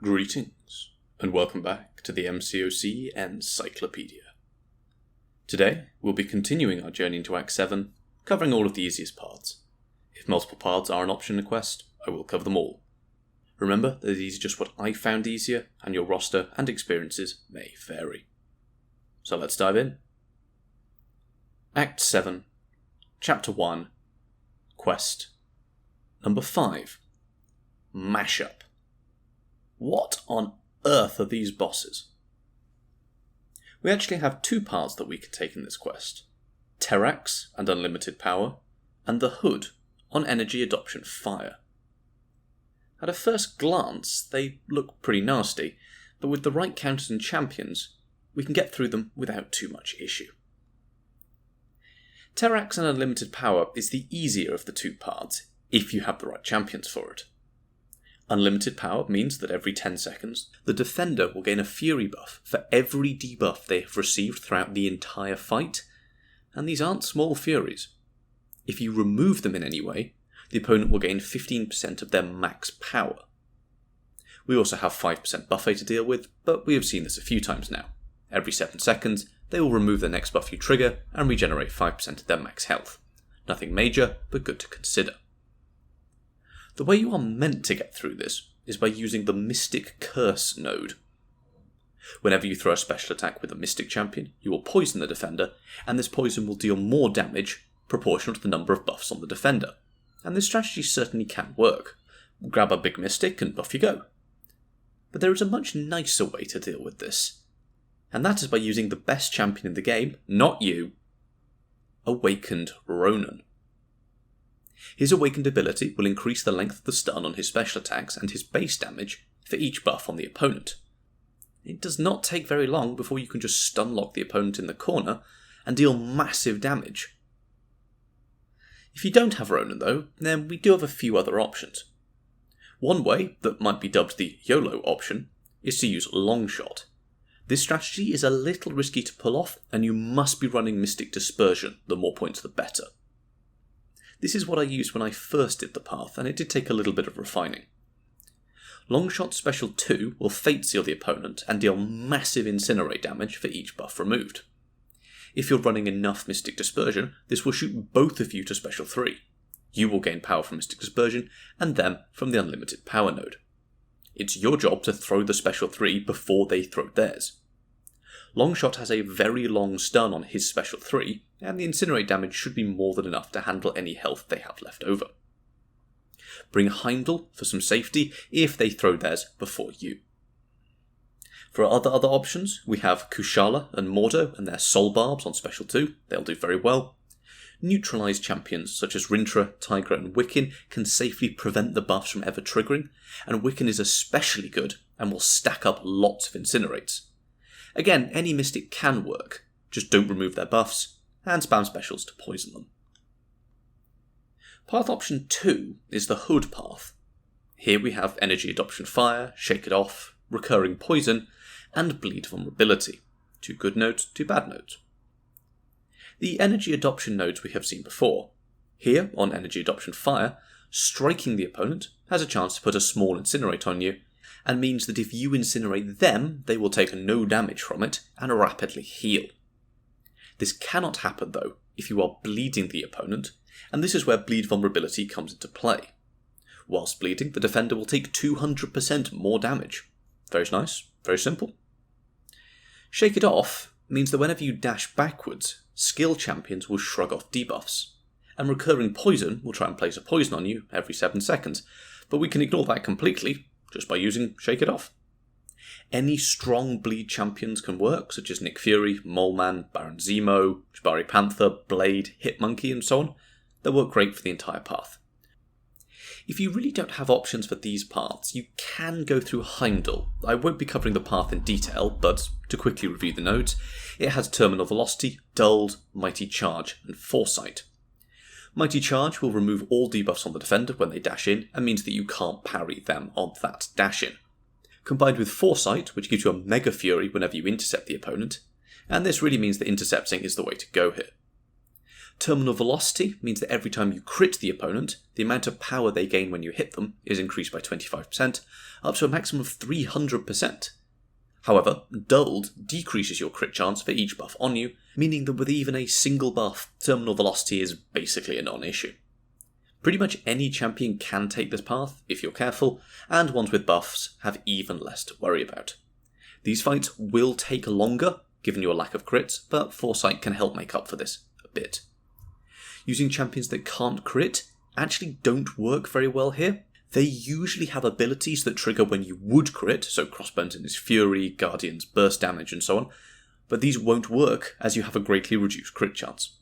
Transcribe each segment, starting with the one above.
Greetings, and welcome back to the MCOC Encyclopedia. Today, we'll be continuing our journey into Act 7, covering all of the easiest parts. If multiple paths are an option in a quest, I will cover them all. Remember that these are just what I found easier, and your roster and experiences may vary. So let's dive in. Act 7, Chapter 1, Quest Number 5, Mashup. What on earth are these bosses? We actually have two paths that we can take in this quest. Terrax and Unlimited Power, and the Hood on Energy Adoption Fire. At a first glance, they look pretty nasty, but with the right counters and champions, we can get through them without too much issue. Terrax and Unlimited Power is the easier of the two paths, if you have the right champions for it. Unlimited Power means that every 10 seconds, the defender will gain a Fury buff for every debuff they have received throughout the entire fight, and these aren't small Furies. If you remove them in any way, the opponent will gain 15% of their max power. We also have 5% buffet to deal with, but we have seen this a few times now. Every 7 seconds, they will remove the next buff you trigger and regenerate 5% of their max health. Nothing major, but good to consider. The way you are meant to get through this is by using the Mystic Curse node. Whenever you throw a special attack with a Mystic champion, you will poison the defender, and this poison will deal more damage proportional to the number of buffs on the defender. And this strategy certainly can work. Grab a big Mystic and buff you go. But there is a much nicer way to deal with this, and that is by using the best champion in the game, not you, Awakened Ronin. His awakened ability will increase the length of the stun on his special attacks and his base damage for each buff on the opponent. It does not take very long before you can just stun lock the opponent in the corner and deal massive damage. If you don't have Ronin though, then we do have a few other options. One way, that might be dubbed the YOLO option, is to use Longshot. This strategy is a little risky to pull off, and you must be running Mystic Dispersion, the more points the better. This is what I used when I first did the path, and it did take a little bit of refining. Longshot Special 2 will Fate Seal the opponent and deal massive Incinerate damage for each buff removed. If you're running enough Mystic Dispersion, this will shoot both of you to Special 3. You will gain power from Mystic Dispersion, and them from the Unlimited Power node. It's your job to throw the Special 3 before they throw theirs. Longshot has a very long stun on his Special 3, and the Incinerate damage should be more than enough to handle any health they have left over. Bring Heimdall for some safety if they throw theirs before you. For other options, we have Kushala and Mordo and their Soul Barbs on Special 2, they'll do very well. Neutralised champions such as Rintrah, Tigra and Wiccan can safely prevent the buffs from ever triggering, and Wiccan is especially good and will stack up lots of Incinerates. Again, any Mystic can work, just don't remove their buffs, and spam specials to poison them. Path option 2 is the Hood path. Here we have Energy Adoption Fire, Shake It Off, Recurring Poison, and Bleed Vulnerability. 2 good nodes, 2 bad nodes. The Energy Adoption nodes we have seen before. Here, on Energy Adoption Fire, striking the opponent has a chance to put a small Incinerate on you, and means that if you incinerate them, they will take no damage from it and rapidly heal. This cannot happen though if you are bleeding the opponent, and this is where Bleed Vulnerability comes into play. Whilst bleeding, the defender will take 200% more damage. Very nice, very simple. Shake It Off means that whenever you dash backwards, skill champions will shrug off debuffs, and Recurring Poison will try and place a poison on you every 7 seconds, but we can ignore that completely just by using Shake It Off. Any strong bleed champions can work, such as Nick Fury, Mole Man, Baron Zemo, Jabari Panther, Blade, Hitmonkey and so on. They'll work great for the entire path. If you really don't have options for these paths, you can go through Heimdall. I won't be covering the path in detail, but to quickly review the nodes, it has Terminal Velocity, Dulled, Mighty Charge and Foresight. Mighty Charge will remove all debuffs on the defender when they dash in, and means that you can't parry them on that dash in. Combined with Foresight, which gives you a Mega Fury whenever you intercept the opponent, and this really means that intercepting is the way to go here. Terminal velocity means that every time you crit the opponent, the amount of power they gain when you hit them is increased by 25%, up to a maximum of 300%. However, dulled decreases your crit chance for each buff on you, meaning that with even a single buff, terminal velocity is basically a non-issue. Pretty much any champion can take this path, if you're careful, and ones with buffs have even less to worry about. These fights will take longer, given your lack of crits, but Foresight can help make up for this a bit. Using champions that can't crit actually don't work very well here. They usually have abilities that trigger when you would crit, so Crossbones in his Fury, Guardians, Burst Damage and so on, but these won't work as you have a greatly reduced crit chance.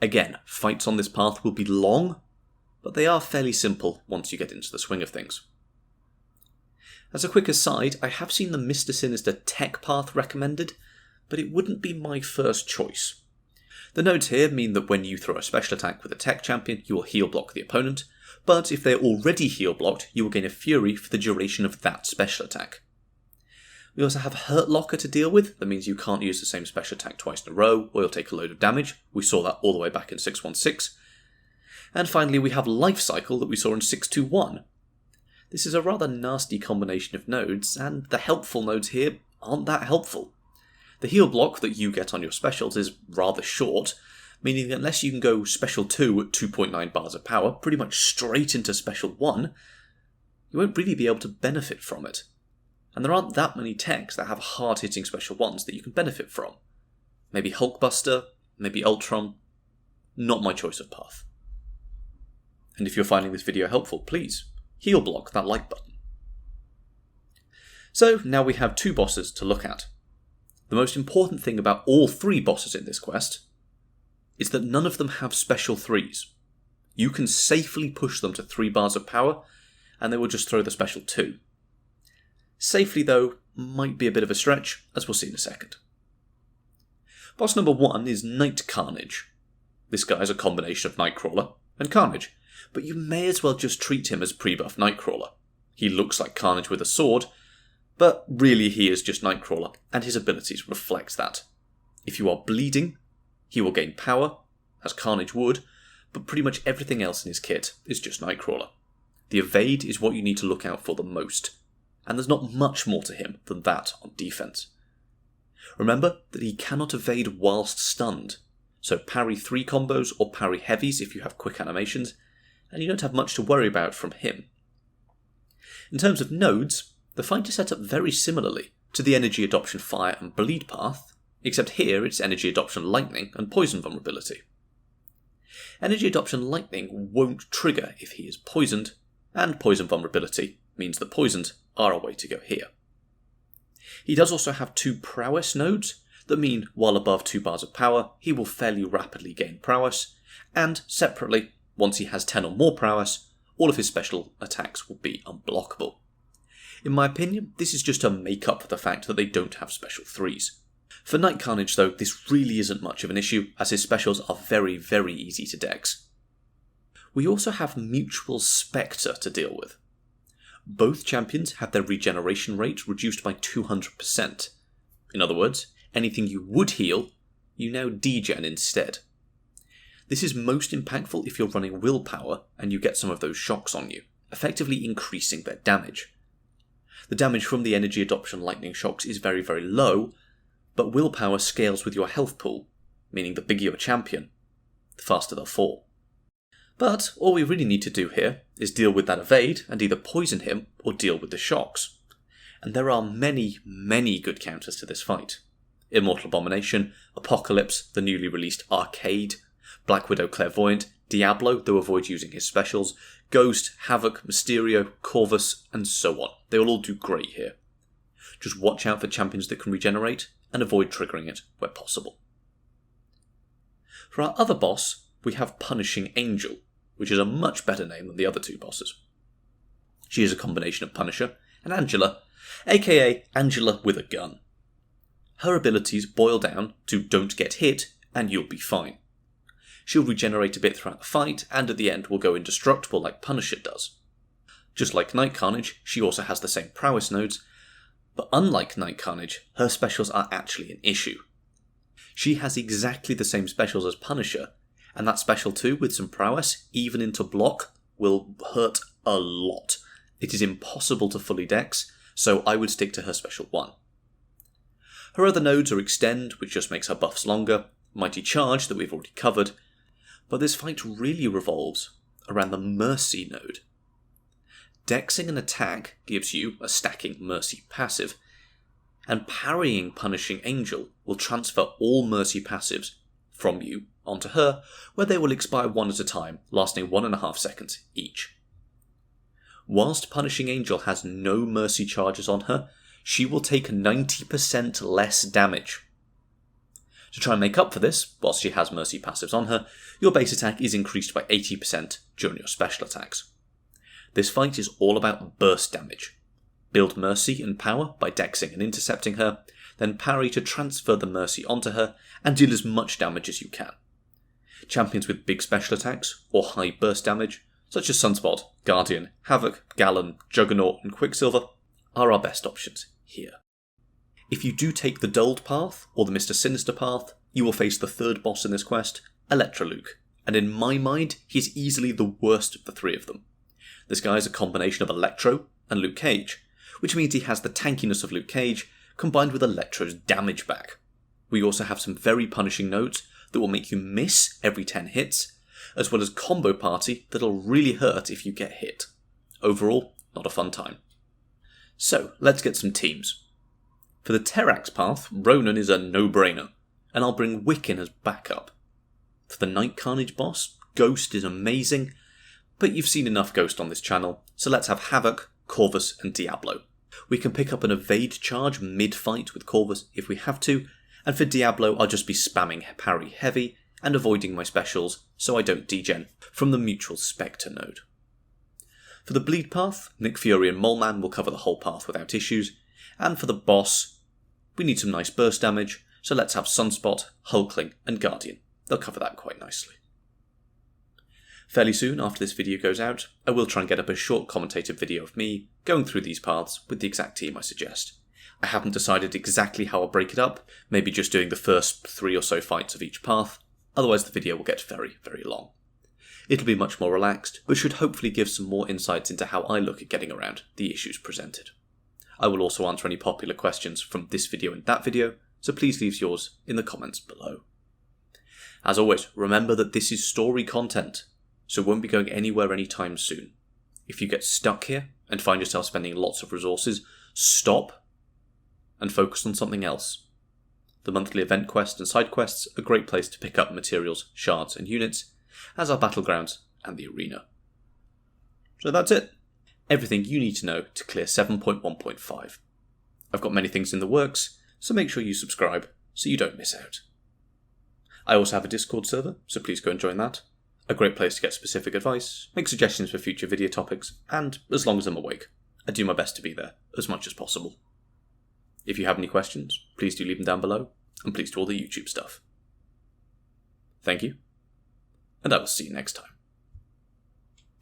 Again, fights on this path will be long, but they are fairly simple once you get into the swing of things. As a quick aside, I have seen the Mr Sinister Tech path recommended, but it wouldn't be my first choice. The nodes here mean that when you throw a special attack with a tech champion, you will heal block the opponent, but if they're already heal blocked, you will gain a Fury for the duration of that special attack. We also have Hurt Locker to deal with. That means you can't use the same special attack twice in a row, or you'll take a load of damage. We saw that all the way back in 616. And finally we have Life Cycle that we saw in 621. This is a rather nasty combination of nodes, and the helpful nodes here aren't that helpful. The heal block that you get on your specials is rather short, meaning that unless you can go Special 2 at 2.9 bars of power, pretty much straight into Special 1, you won't really be able to benefit from it. And there aren't that many techs that have hard-hitting Special 1s that you can benefit from. Maybe Hulkbuster, maybe Ultron. Not my choice of path. And if you're finding this video helpful, please heal block that like button. So now we have 2 bosses to look at. The most important thing about all 3 bosses in this quest is that none of them have special 3s. You can safely push them to 3 bars of power, and they will just throw the special 2. Safely, though, might be a bit of a stretch, as we'll see in a second. Boss number 1 is Night-Carnage. This guy is a combination of Nightcrawler and Carnage, but you may as well just treat him as pre-buff Nightcrawler. He looks like Carnage with a sword, but really he is just Nightcrawler, and his abilities reflect that. If you are bleeding, he will gain power, as Carnage would, but pretty much everything else in his kit is just Nightcrawler. The evade is what you need to look out for the most, and there's not much more to him than that on defense. Remember that he cannot evade whilst stunned, so parry 3 combos or parry heavies if you have quick animations, and you don't have much to worry about from him. In terms of nodes, the fight is set up very similarly to the Energy Adoption Fire and Bleed path, except here it's Energy Adoption Lightning and Poison Vulnerability. Energy Adoption Lightning won't trigger if he is poisoned, and Poison Vulnerability means that poisoned are a way to go here. He does also have 2 prowess nodes that mean while above 2 bars of power, he will fairly rapidly gain prowess, and separately, once he has 10 or more prowess, all of his special attacks will be unblockable. In my opinion, this is just to make up for the fact that they don't have special 3s. For Night-Carnage though, this really isn't much of an issue, as his specials are very, very easy to dex. We also have Mutual Spectre to deal with. Both champions have their regeneration rate reduced by 200%. In other words, anything you would heal, you now degen instead. This is most impactful if you're running willpower and you get some of those shocks on you, effectively increasing their damage. The damage from the Energy Adoption Lightning shocks is very, very low, but willpower scales with your health pool, meaning the bigger your champion, the faster they'll fall. But all we really need to do here is deal with that evade and either poison him or deal with the shocks. And there are many, many good counters to this fight. Immortal Abomination, Apocalypse, the newly released Arcade, Black Widow Clairvoyant, Diablo, though avoid using his specials, Ghost, Havoc, Mysterio, Corvus, and so on. They will all do great here. Just watch out for champions that can regenerate, and avoid triggering it where possible. For our other boss, we have Punishing Angel, which is a much better name than the other 2 bosses. She is a combination of Punisher and Angela, aka Angela with a gun. Her abilities boil down to don't get hit, and you'll be fine. She'll regenerate a bit throughout the fight, and at the end will go indestructible like Punisher does. Just like Night-Carnage, she also has the same prowess nodes, but unlike Night-Carnage, her specials are actually an issue. She has exactly the same specials as Punisher, And that special 2 with some prowess, even into block, will hurt a lot. It is impossible to fully dex, so I would stick to her special 1. Her other nodes are Extend, which just makes her buffs longer, Mighty Charge that we've already covered, but this fight really revolves around the Mercy node. Dexing an attack gives you a stacking Mercy passive, and parrying Punishing Angel will transfer all Mercy passives from you onto her, where they will expire one at a time, lasting 1.5 seconds each. Whilst Punishing Angel has no Mercy charges on her, she will take 90% less damage. To try and make up for this, whilst she has Mercy passives on her, your base attack is increased by 80% during your special attacks. This fight is all about burst damage. Build Mercy and power by dexing and intercepting her, then parry to transfer the Mercy onto her and deal as much damage as you can. Champions with big special attacks or high burst damage, such as Sunspot, Guardian, Havoc, Gallon, Juggernaut and Quicksilver, are our best options here. If you do take the Dulled path, or the Mr Sinister Path, you will face the third boss in this quest, Electro-Luke, and in my mind, he's easily the worst of the 3 of them. This guy is a combination of Electro and Luke Cage, which means he has the tankiness of Luke Cage, combined with Electro's damage back. We also have some very punishing nodes that will make you miss every 10 hits, as well as combo party that'll really hurt if you get hit. Overall, not a fun time. So, let's get some teams. For the Terrax path, Ronan is a no-brainer, and I'll bring Wiccan as backup. For the Night-Carnage boss, Ghost is amazing, but you've seen enough Ghost on this channel, so let's have Havoc, Corvus and Diablo. We can pick up an evade charge mid-fight with Corvus if we have to, and for Diablo I'll just be spamming parry heavy and avoiding my specials so I don't degen from the mutual Spectre node. For the Bleed path, Nick Fury and Moleman will cover the whole path without issues, and for the boss, we need some nice burst damage, so let's have Sunspot, Hulkling and Guardian. They'll cover that quite nicely. Fairly soon after this video goes out, I will try and get up a short commentated video of me going through these paths with the exact team I suggest. I haven't decided exactly how I'll break it up, maybe just doing the first 3 or so fights of each path, otherwise the video will get very, very long. It'll be much more relaxed, but should hopefully give some more insights into how I look at getting around the issues presented. I will also answer any popular questions from this video and that video, so please leave yours in the comments below. As always, remember that this is story content, so won't be going anywhere anytime soon. If you get stuck here and find yourself spending lots of resources, stop and focus on something else. The monthly event quests and side quests are a great place to pick up materials, shards and units, as are battlegrounds and the arena. So that's it. Everything you need to know to clear 7.1.5. I've got many things in the works, so make sure you subscribe so you don't miss out. I also have a Discord server, so please go and join that. A great place to get specific advice, make suggestions for future video topics, and as long as I'm awake, I do my best to be there as much as possible. If you have any questions, please do leave them down below, and please do all the YouTube stuff. Thank you, and I will see you next time.